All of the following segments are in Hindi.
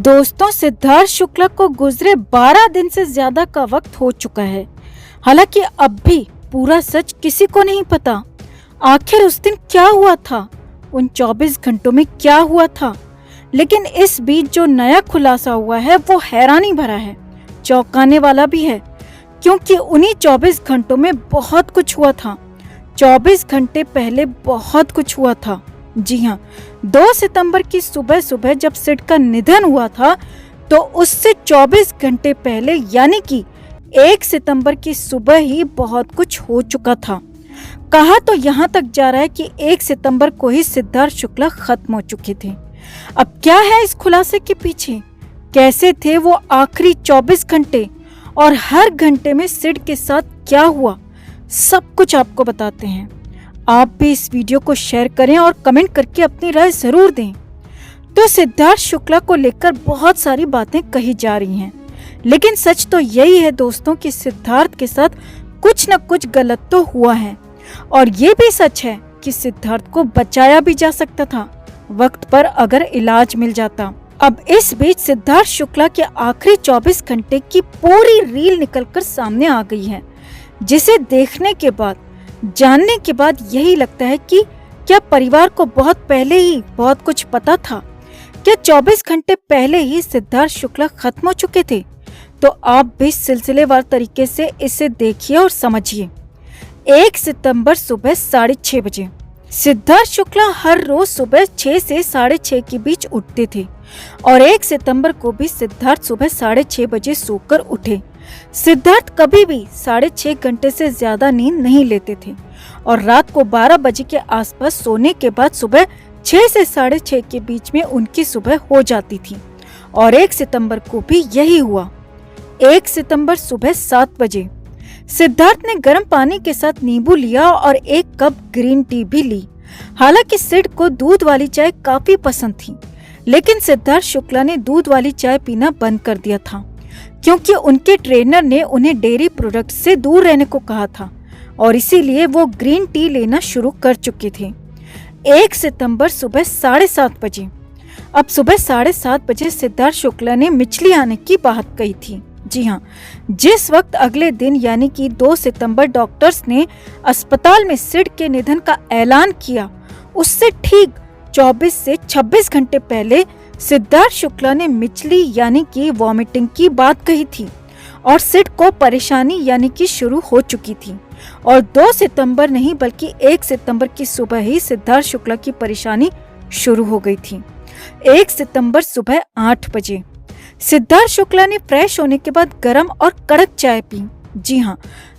दोस्तों, सिद्धार्थ शुक्ला को गुजरे 12 दिन से ज्यादा का वक्त हो चुका है। हालांकि अब भी पूरा सच किसी को नहीं पता। आखिर उस दिन क्या हुआ था, उन 24 घंटों में क्या हुआ था। लेकिन इस बीच जो नया खुलासा हुआ है वो हैरानी भरा है, चौंकाने वाला भी है, क्योंकि उन्हीं 24 घंटों में बहुत कुछ हुआ था। 24 घंटे पहले बहुत कुछ हुआ था। जी हाँ, 2 सितंबर की सुबह सुबह जब सिड का निधन हुआ था, तो उससे 24 घंटे पहले यानी कि 1 सितंबर की सुबह ही बहुत कुछ हो चुका था। कहा तो यहाँ तक जा रहा है कि 1 सितंबर को ही सिद्धार्थ शुक्ला खत्म हो चुके थे। अब क्या है इस खुलासे के पीछे, कैसे थे वो आखिरी 24 घंटे और हर घंटे में सिड के साथ क्या हुआ, सब कुछ आपको बताते हैं। आप भी इस वीडियो को शेयर करें और कमेंट करके अपनी राय जरूर दें। तो सिद्धार्थ शुक्ला को लेकर बहुत सारी बातें कही जा रही हैं, लेकिन सच तो यही है दोस्तों कि सिद्धार्थ के साथ कुछ न कुछ गलत तो हुआ है। और ये भी सच है कि सिद्धार्थ को बचाया भी जा सकता था वक्त पर अगर इलाज मिल जाता। अब इस बीच सिद्धार्थ शुक्ला के आखिरी 24 घंटे की पूरी रील निकलकर सामने आ गई है, जिसे देखने के बाद, जानने के बाद यही लगता है कि क्या परिवार को बहुत पहले ही बहुत कुछ पता था। क्या 24 घंटे पहले ही सिद्धार्थ शुक्ला खत्म हो चुके थे? तो आप भी सिलसिलेवार तरीके से इसे देखिए और समझिए। 1 सितंबर सुबह 6:30 बजे सिद्धार्थ शुक्ला हर रोज सुबह 6 से 6:30 के बीच उठते थे और 1 सितंबर को भी सिद्धार्थ सुबह 6:30 बजे सोकर उठे। सिद्धार्थ कभी भी 6.5 घंटे से ज्यादा नींद नहीं लेते थे और रात को 12 बजे के आसपास सोने के बाद सुबह 6 से 6:30 के बीच में उनकी सुबह हो जाती थी और 1 सितंबर को भी यही हुआ। 1 सितंबर सुबह 7 बजे सिद्धार्थ ने गर्म पानी के साथ नींबू लिया और 1 कप ग्रीन टी भी ली। हालांकि सिड को दूध वाली चाय काफी पसंद थी, लेकिन सिद्धार्थ शुक्ला ने दूध वाली चाय पीना बंद कर दिया था, क्योंकि उनके ट्रेनर ने उन्हें डेयरी प्रोडक्ट से दूर रहने को कहा था और इसीलिए वो ग्रीन टी लेना शुरू कर चुके थे। 1 सितंबर सुबह 7:30 बजे अब सुबह 7:30 बजे सिद्धार्थ शुक्ला ने मिचली आने की बात कही थी। जी हाँ, जिस वक्त अगले दिन यानी कि 2 सितंबर डॉक्टर्स ने अस्पताल में सिड के निधन का ऐलान किया, उससे ठीक 24 से 26 घंटे पहले सिद्धार्थ शुक्ला ने मिचली यानी कि वॉमिटिंग की बात कही थी और सिड को परेशानी यानी कि शुरू हो चुकी थी। और 2 सितंबर नहीं बल्कि 1 सितंबर की सुबह ही सिद्धार्थ शुक्ला की परेशानी शुरू हो गई थी। 1 सितंबर सुबह 8 बजे सिद्धार्थ शुक्ला ने फ्रेश होने के बाद गर्म और कड़क चाय पी। जी हाँ,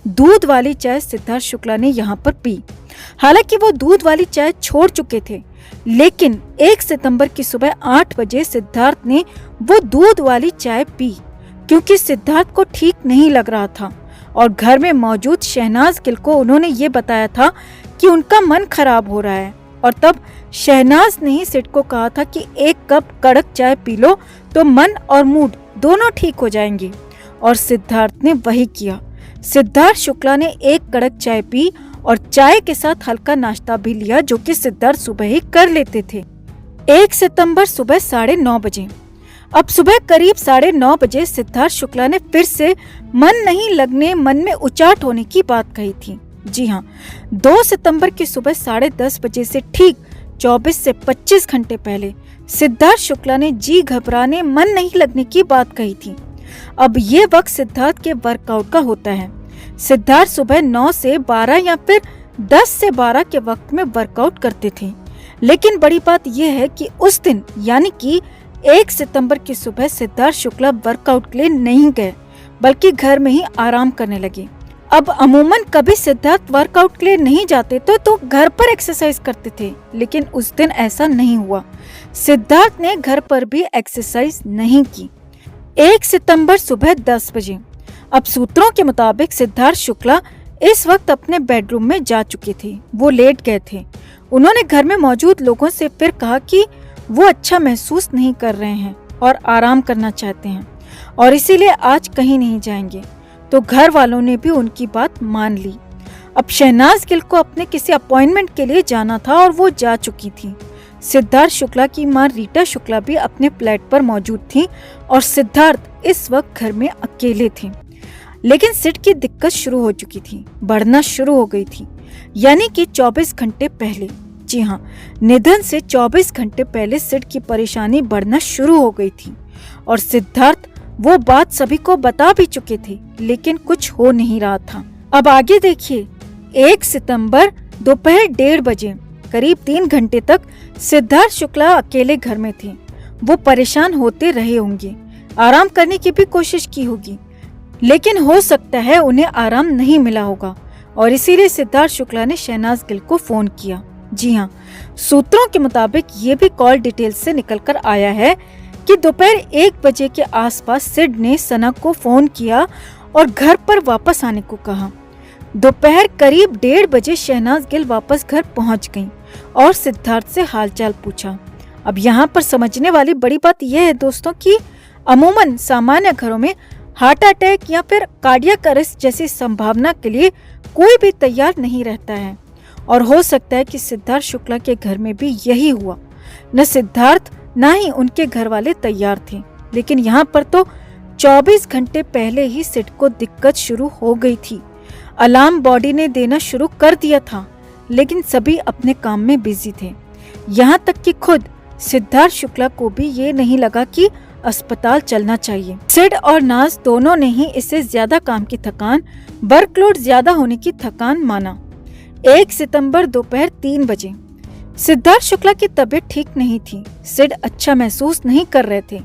दूध वाली चाय सिद्धार्थ शुक्ला ने यहाँ पर पी। हालांकि वो दूध वाली चाय छोड़ चुके थे, लेकिन 1 सितंबर की सुबह 8 बजे सिद्धार्थ ने वो दूध वाली चाय पी, क्योंकि सिद्धार्थ को ठीक नहीं लग रहा था और घर में मौजूद शहनाज गिल को उन्होंने ये बताया था कि उनका मन खराब हो रहा है। और तब शहनाज ने ही सिड को कहा था कि 1 कप कड़क चाय पी लो तो मन और मूड दोनों ठीक हो जाएंगे, और सिद्धार्थ ने वही किया। सिद्धार्थ शुक्ला ने 1 कड़क चाय पी और चाय के साथ हल्का नाश्ता भी लिया, जो कि सिद्धार्थ सुबह ही कर लेते थे। 1 सितंबर सुबह 9:30 बजे अब सुबह करीब 9:30 बजे सिद्धार्थ शुक्ला ने फिर से मन नहीं लगने, मन में उचाट होने की बात कही थी। जी हाँ, 2 सितंबर की सुबह 10:30 बजे से ठीक 24 से 25 घंटे पहले सिद्धार्थ शुक्ला ने जी घबराने, मन नहीं लगने की बात कही थी। अब ये वक्त सिद्धार्थ के वर्कआउट का होता है। सिद्धार्थ सुबह 9 से 12 या फिर 10 से 12 के वक्त में वर्कआउट करते थे, लेकिन बड़ी बात यह है कि उस दिन यानी कि 1 सितंबर की सुबह सिद्धार्थ शुक्ला वर्कआउट के लिए नहीं गए, बल्कि घर में ही आराम करने लगे। अब अमूमन कभी सिद्धार्थ वर्कआउट के लिए नहीं जाते तो घर पर एक्सरसाइज करते थे, लेकिन उस दिन ऐसा नहीं हुआ। सिद्धार्थ ने घर पर भी एक्सरसाइज नहीं की। 1 सितंबर सुबह 10 बजे अब सूत्रों के मुताबिक सिद्धार्थ शुक्ला इस वक्त अपने बेडरूम में जा चुके थे। वो लेट गए थे। उन्होंने घर में मौजूद लोगों से फिर कहा कि वो अच्छा महसूस नहीं कर रहे हैं और आराम करना चाहते हैं और इसीलिए आज कहीं नहीं जाएंगे। तो घर वालों ने भी उनकी बात मान ली। अब शहनाज गिल को अपने किसी अपॉइंटमेंट के लिए जाना था और वो जा चुकी थी। सिद्धार्थ शुक्ला की मां रीटा शुक्ला भी अपने फ्लैट पर मौजूद थी और सिद्धार्थ इस वक्त घर में अकेले थे। लेकिन सिड की दिक्कत शुरू हो चुकी थी, बढ़ना शुरू हो गई थी। यानी कि 24 घंटे पहले, जी हाँ, निधन से 24 घंटे पहले सिड की परेशानी बढ़ना शुरू हो गई थी और सिद्धार्थ वो बात सभी को बता भी चुके थे, लेकिन कुछ हो नहीं रहा था। अब आगे देखिए। 1 सितंबर दोपहर 1:30 बजे करीब 3 घंटे तक सिद्धार्थ शुक्ला अकेले घर में थे। वो परेशान होते रहे होंगे, आराम करने की भी कोशिश की होगी, लेकिन हो सकता है उन्हें आराम नहीं मिला होगा और इसीलिए सिद्धार्थ शुक्ला ने शहनाज गिल को फोन किया। जी हाँ, सूत्रों के मुताबिक ये भी कॉल डिटेल से निकलकर आया है कि दोपहर 1 बजे के आसपास सिड ने सना को फोन किया और घर पर वापस आने को कहा। दोपहर करीब 1:30 बजे शहनाज गिल वापस घर पहुंच गईं और सिद्धार्थ से हालचाल पूछा। अब यहाँ पर समझने वाली बड़ी बात यह है दोस्तों कि अमूमन सामान्य घरों में हार्ट अटैक या फिर कार्डियक अरेस्ट जैसी संभावना के लिए कोई भी तैयार नहीं रहता है और हो सकता है कि सिद्धार्थ शुक्ला के घर में भी यही हुआ। न सिद्धार्थ न ही उनके घर वाले तैयार थे, लेकिन यहाँ पर तो 24 घंटे पहले ही सिड को दिक्कत शुरू हो गई थी। अलार्म बॉडी ने देना शुरू कर दिया था, लेकिन सभी अपने काम में बिजी थे। यहाँ तक कि खुद सिद्धार्थ शुक्ला को भी ये नहीं लगा कि अस्पताल चलना चाहिए। सिड और नाज दोनों ने ही इसे ज्यादा काम की थकान, वर्कलोड ज्यादा होने की थकान माना। 1 सितंबर दोपहर 3 बजे सिद्धार्थ शुक्ला की तबीयत ठीक नहीं थी। सिड अच्छा महसूस नहीं कर रहे थे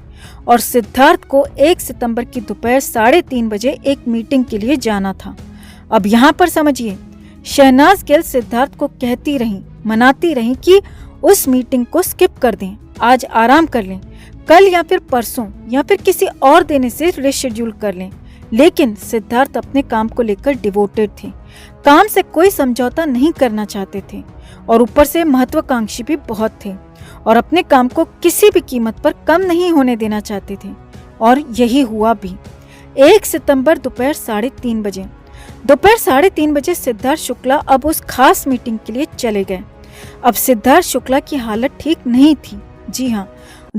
और सिद्धार्थ को 1 सितंबर की दोपहर 3:30 बजे एक मीटिंग के लिए जाना था। अब यहाँ पर समझिए, शहनाज गिल सिद्धार्थ को कहती रही, मनाती रही कि उस मीटिंग को स्किप कर दें, आज आराम कर लें, कल या फिर परसों या फिर किसी और दिन से रिशेड्यूल कर लें। लेकिन सिद्धार्थ अपने काम को लेकर डिवोटेड थे, काम से कोई समझौता नहीं करना चाहते थे और ऊपर से महत्वाकांक्षी भी बहुत थे और अपने काम को किसी भी कीमत पर कम नहीं होने देना चाहते थे और यही हुआ भी। 1 सितंबर दोपहर 3:30 बजे दोपहर 3:30 बजे सिद्धार्थ शुक्ला अब उस खास मीटिंग के लिए चले गए। अब सिद्धार्थ शुक्ला की हालत ठीक नहीं थी। जी हाँ,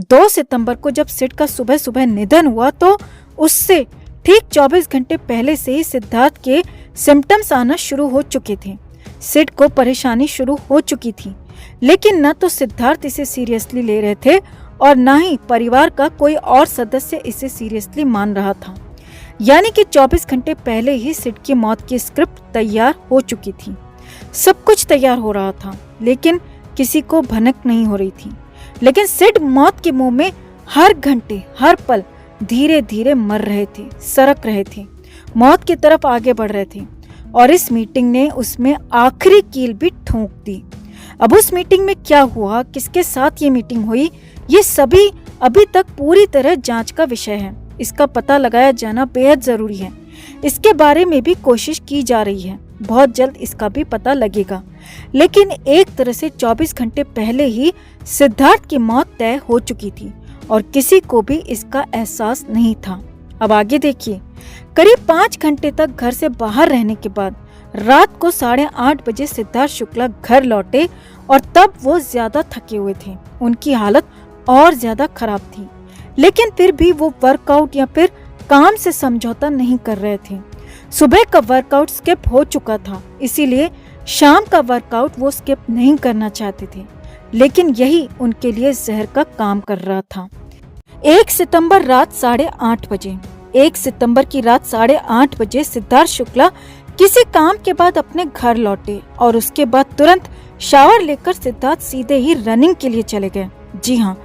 2 सितंबर को जब सिड का सुबह सुबह निधन हुआ तो उससे ठीक 24 घंटे पहले से ही सिद्धार्थ के सिम्टम्स आना शुरू हो चुके थे। सिड को परेशानी शुरू हो चुकी थी, लेकिन न तो सिद्धार्थ इसे सीरियसली ले रहे थे और न ही परिवार का कोई और सदस्य इसे सीरियसली मान रहा था। यानी कि 24 घंटे पहले ही सिड की मौत की स्क्रिप्ट तैयार हो चुकी थी। सब कुछ तैयार हो रहा था, लेकिन किसी को भनक नहीं हो रही थी। लेकिन सिड मौत के मुंह में हर घंटे हर पल धीरे धीरे मर रहे थे, सरक रहे थे, मौत की तरफ आगे बढ़ रहे थे और इस मीटिंग ने उसमें आखिरी कील भी ठोक दी। अब उस मीटिंग में क्या हुआ, किसके साथ ये मीटिंग हुई, ये सभी अभी तक पूरी तरह जांच का विषय है। इसका पता लगाया जाना बेहद जरूरी है। इसके बारे में भी कोशिश की जा रही है, बहुत जल्द इसका भी पता लगेगा। लेकिन एक तरह से 24 घंटे पहले ही सिद्धार्थ की मौत तय हो चुकी थी और किसी को भी इसका एहसास नहीं था। अब आगे देखिए। करीब 5 घंटे तक घर से बाहर रहने के बाद रात को 8:30 बजे सिद्धार्थ शुक्ला घर लौटे और तब वो ज्यादा थके हुए थे, उनकी हालत और ज्यादा खराब थी। लेकिन फिर भी वो वर्कआउट या फिर काम से समझौता नहीं कर रहे थे। सुबह का वर्कआउट स्किप हो चुका था, इसीलिए शाम का वर्कआउट वो स्किप नहीं करना चाहते थे, लेकिन यही उनके लिए जहर का काम कर रहा था। 1 सितंबर रात 8:30 बजे 1 सितंबर की रात 8:30 बजे सिद्धार्थ शुक्ला किसी काम के बाद अपने घर लौटे और उसके बाद तुरंत शावर लेकर सिद्धार्थ सीधे ही रनिंग के लिए चले गए। जी हाँ,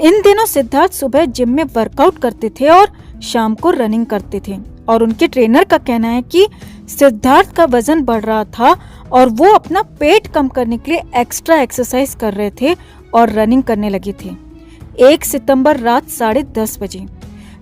इन दिनों सिद्धार्थ सुबह जिम में वर्कआउट करते थे और शाम को रनिंग करते थे और उनके ट्रेनर का कहना है कि सिद्धार्थ का वजन बढ़ रहा था और वो अपना पेट कम करने के लिए एक्स्ट्रा एक्सरसाइज कर रहे थे और रनिंग करने लगे थे। 1 सितंबर रात 10:30 बजे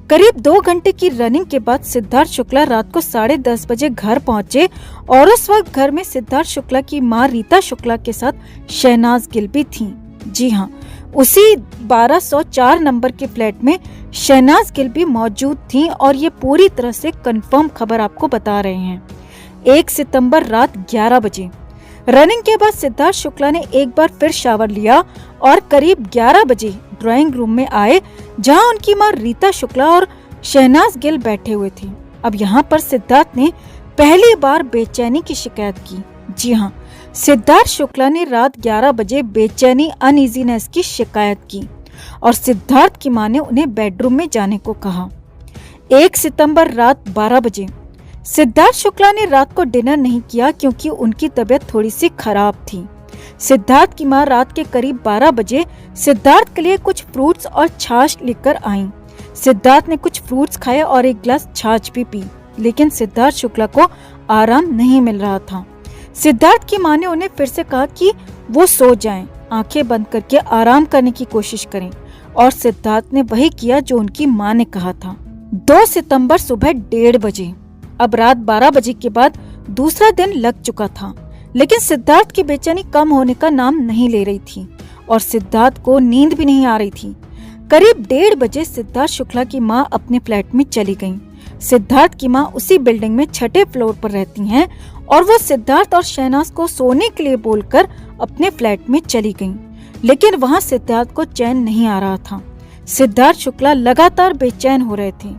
करीब 2 घंटे की रनिंग के बाद सिद्धार्थ शुक्ला रात को 10:30 बजे घर पहुंचे और उस वक्त घर में सिद्धार्थ शुक्ला की मां रीता शुक्ला के साथ शहनाज गिल भी थी। जी हाँ, उसी 1204 नंबर के फ्लैट में शहनाज गिल भी मौजूद थी और ये पूरी तरह से कंफर्म खबर आपको बता रहे हैं। 1 सितंबर रात 11 बजे रनिंग के बाद सिद्धार्थ शुक्ला ने एक बार फिर शावर लिया और करीब 11 बजे ड्राइंग रूम में आए, जहां उनकी मां रीता शुक्ला और शहनाज गिल बैठे हुए थे। अब यहाँ पर सिद्धार्थ ने पहली बार बेचैनी की शिकायत की। जी हाँ, सिद्धार्थ शुक्ला ने रात 11 बजे बेचैनी अनईजीनेस की शिकायत की और सिद्धार्थ की मां ने उन्हें बेडरूम में जाने को कहा। 1 सितंबर रात 12 बजे सिद्धार्थ शुक्ला ने रात को डिनर नहीं किया क्योंकि उनकी तबीयत थोड़ी सी खराब थी। सिद्धार्थ की मां रात के करीब 12 बजे सिद्धार्थ के लिए कुछ फ्रूट्स और छाछ लेकर आईं। सिद्धार्थ ने कुछ फ्रूट्स खाए और एक गिलास छाछ भी पी, लेकिन सिद्धार्थ शुक्ला को आराम नहीं मिल रहा था। सिद्धार्थ की मां ने उन्हें फिर से कहा कि वो सो जाएं, आंखें बंद करके आराम करने की कोशिश करें, और सिद्धार्थ ने वही किया जो उनकी मां ने कहा था। 2 सितंबर सुबह 1:30 बजे। अब रात 12 बजे के बाद दूसरा दिन लग चुका था, लेकिन सिद्धार्थ की बेचैनी कम होने का नाम नहीं ले रही थी और सिद्धार्थ को नींद भी नहीं आ रही थी। करीब 1:30 बजे सिद्धार्थ शुक्ला की मां अपने फ्लैट में चली गईं। सिद्धार्थ की मां उसी बिल्डिंग में 6ठे फ्लोर पर रहती हैं और वो सिद्धार्थ और शहनाज को सोने के लिए बोलकर अपने फ्लैट में चली गईं। लेकिन वहां सिद्धार्थ को चैन नहीं आ रहा था। सिद्धार्थ शुक्ला लगातार बेचैन हो रहे थे।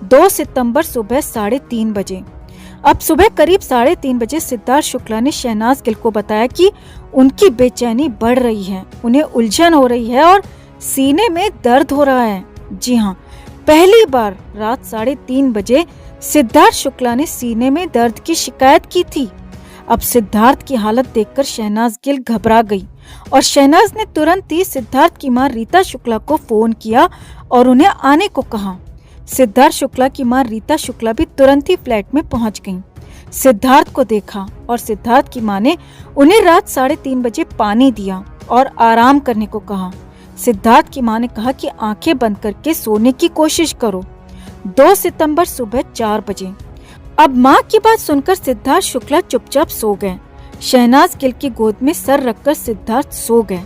2 सितंबर सुबह 3:30 बजे। अब सुबह करीब 3:30 बजे सिद्धार्थ शुक्ला ने शहनाज गिल को बताया कि उनकी बेचैनी बढ़ रही है, उन्हें उलझन हो रही है और सीने में दर्द हो रहा है। जी हाँ, पहली बार रात 3:30 बजे सिद्धार्थ शुक्ला ने सीने में दर्द की शिकायत की थी। अब सिद्धार्थ की हालत देखकर शहनाज गिल घबरा गई और शहनाज ने तुरंत ही सिद्धार्थ की मां रीता शुक्ला को फोन किया और उन्हें आने को कहा। सिद्धार्थ शुक्ला की मां रीता शुक्ला भी तुरंत ही फ्लैट में पहुंच गईं। सिद्धार्थ को देखा और सिद्धार्थ की मां ने उन्हें रात 3:30 बजे पानी दिया और आराम करने को कहा। सिद्धार्थ की मां ने कहा कि आंखें बंद करके सोने की कोशिश करो। 2 सितंबर सुबह 4 बजे। अब मां की बात सुनकर सिद्धार्थ शुक्ला चुपचाप सो गए। शहनाज गिल की गोद में सर रखकर सिद्धार्थ सो गए।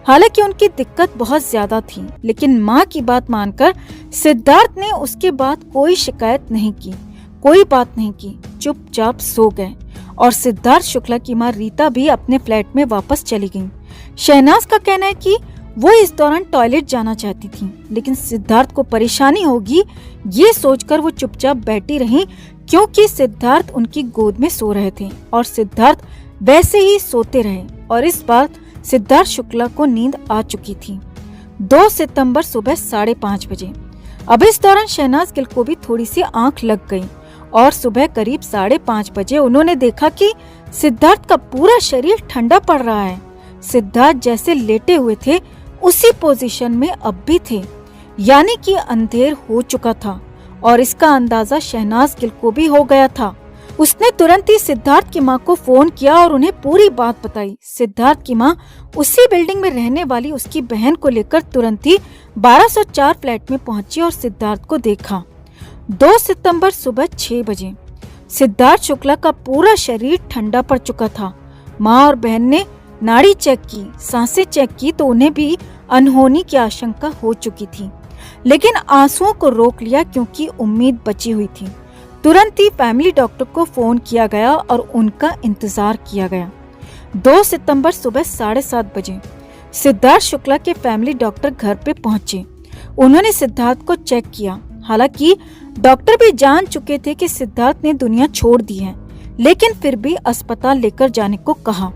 हालांकि उनकी दिक्कत बहुत ज्यादा थी, लेकिन मां की बात मानकर सिद्धार्थ ने उसके बाद कोई शिकायत नहीं की, कोई बात नहीं की, चुपचाप सो गए। और सिद्धार्थ शुक्ला की मां रीता भी अपने फ्लैट में वापस चली गईं। शहनाज का कहना है कि वो इस दौरान टॉयलेट जाना चाहती थी, लेकिन सिद्धार्थ को परेशानी होगी ये सोचकर वो चुपचाप बैठी रही, क्योंकि सिद्धार्थ उनकी गोद में सो रहे थे और सिद्धार्थ वैसे ही सोते रहे और इस बार सिद्धार्थ शुक्ला को नींद आ चुकी थी। 2 सितंबर सुबह 5:30 बजे। अब इस दौरान शहनाज गिल को भी थोड़ी सी आंख लग गई और सुबह करीब 5:30 बजे उन्होंने देखा कि सिद्धार्थ का पूरा शरीर ठंडा पड़ रहा है। सिद्धार्थ जैसे लेटे हुए थे उसी पोजीशन में अब भी थे, यानी कि अंधेर हो चुका था और इसका अंदाजा शहनाज गिल को भी हो गया था। उसने तुरंत ही सिद्धार्थ की मां को फोन किया और उन्हें पूरी बात बताई। सिद्धार्थ की मां उसी बिल्डिंग में रहने वाली उसकी बहन को लेकर तुरंत ही 1204 फ्लैट में पहुंची और सिद्धार्थ को देखा। 2 सितंबर सुबह 6 बजे। सिद्धार्थ शुक्ला का पूरा शरीर ठंडा पड़ चुका था। मां और बहन ने नाड़ी चेक की, सांसें चेक की तो उन्हें भी अनहोनी की आशंका हो चुकी थी, लेकिन आंसुओं को रोक लिया क्योंकि उम्मीद बची हुई थी। तुरंत ही फैमिली डॉक्टर को फोन किया गया और उनका इंतजार किया गया। 2 सितंबर सुबह 7:30 बजे सिद्धार्थ शुक्ला के फैमिली डॉक्टर घर पे पहुंचे। उन्होंने सिद्धार्थ को चेक किया। हालांकि डॉक्टर भी जान चुके थे कि सिद्धार्थ ने दुनिया छोड़ दी है, लेकिन फिर भी अस्पताल लेकर जाने को कहा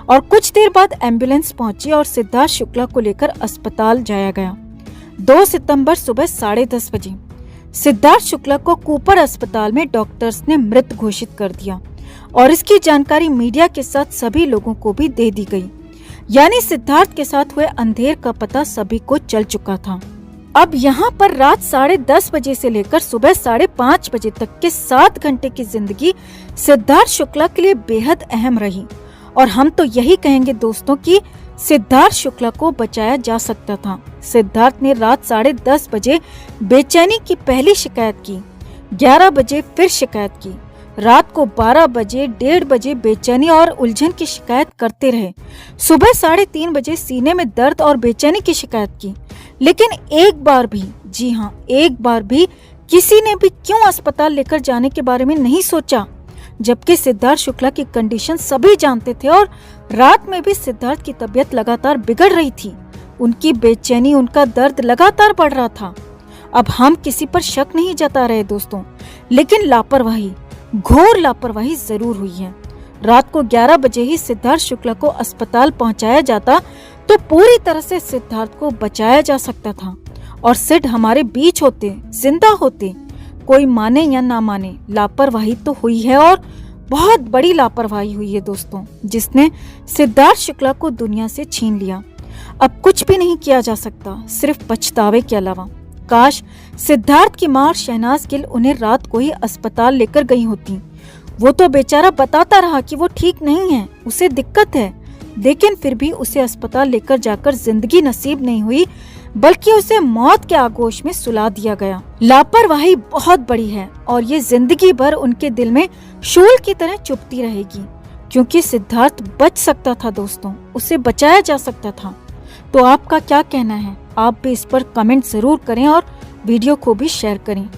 और कुछ देर बाद एम्बुलेंस पहुंची और सिद्धार्थ शुक्ला को लेकर अस्पताल जाया गया। 2 सितंबर सुबह 10:30 बजे सिद्धार्थ शुक्ला को कूपर अस्पताल में डॉक्टर्स ने मृत घोषित कर दिया और इसकी जानकारी मीडिया के साथ सभी लोगों को भी दे दी गई। यानी सिद्धार्थ के साथ हुए अंधेर का पता सभी को चल चुका था। अब यहाँ पर रात 10:30 बजे से लेकर सुबह 5:30 बजे तक के 7 घंटे की जिंदगी सिद्धार्थ शुक्ला के लिए बेहद अहम रही और हम तो यही कहेंगे दोस्तों कि सिद्धार्थ शुक्ला को बचाया जा सकता था। सिद्धार्थ ने रात 10:30 बजे बेचैनी की पहली शिकायत की, 11 बजे फिर शिकायत की, रात को 12 बजे, 1:30 बजे बेचैनी और उलझन की शिकायत करते रहे। सुबह 3:30 बजे सीने में दर्द और बेचैनी की शिकायत की, लेकिन एक बार भी, जी हाँ एक बार भी किसी ने भी क्यों अस्पताल लेकर जाने के बारे में नहीं सोचा। जबकि सिद्धार्थ शुक्ला की कंडीशन सभी जानते थे और रात में भी सिद्धार्थ की तबीयत लगातार बिगड़ रही थी। उनकी बेचैनी, उनका दर्द लगातार बढ़ रहा था। अब हम किसी पर शक नहीं जता रहे दोस्तों, लेकिन लापरवाही, घोर लापरवाही जरूर हुई है। रात को 11 बजे ही सिद्धार्थ शुक्ला को अस्पताल पहुंचाया जाता तो पूरी तरह से सिद्धार्थ को बचाया जा सकता था और सिड हमारे बीच होते, जिंदा होते। कोई माने या ना माने, लापरवाही तो हुई है और बहुत बड़ी लापरवाही हुई है दोस्तों, जिसने सिद्धार्थ शुक्ला को दुनिया से छीन लिया। अब कुछ भी नहीं किया जा सकता, सिर्फ पछतावे के अलावा। काश सिद्धार्थ की मां और शहनाज गिल उन्हें रात को ही अस्पताल लेकर गई होती। वो तो बेचारा बताता रहा कि वो ठीक नहीं है, उसे दिक्कत है, लेकिन फिर भी उसे अस्पताल लेकर जाकर जिंदगी नसीब नहीं हुई, बल्कि उसे मौत के आगोश में सुला दिया गया। लापरवाही बहुत बड़ी है और ये जिंदगी भर उनके दिल में शूल की तरह चुभती रहेगी, क्योंकि सिद्धार्थ बच सकता था दोस्तों, उसे बचाया जा सकता था। तो आपका क्या कहना है? आप भी इस पर कमेंट जरूर करें और वीडियो को भी शेयर करें।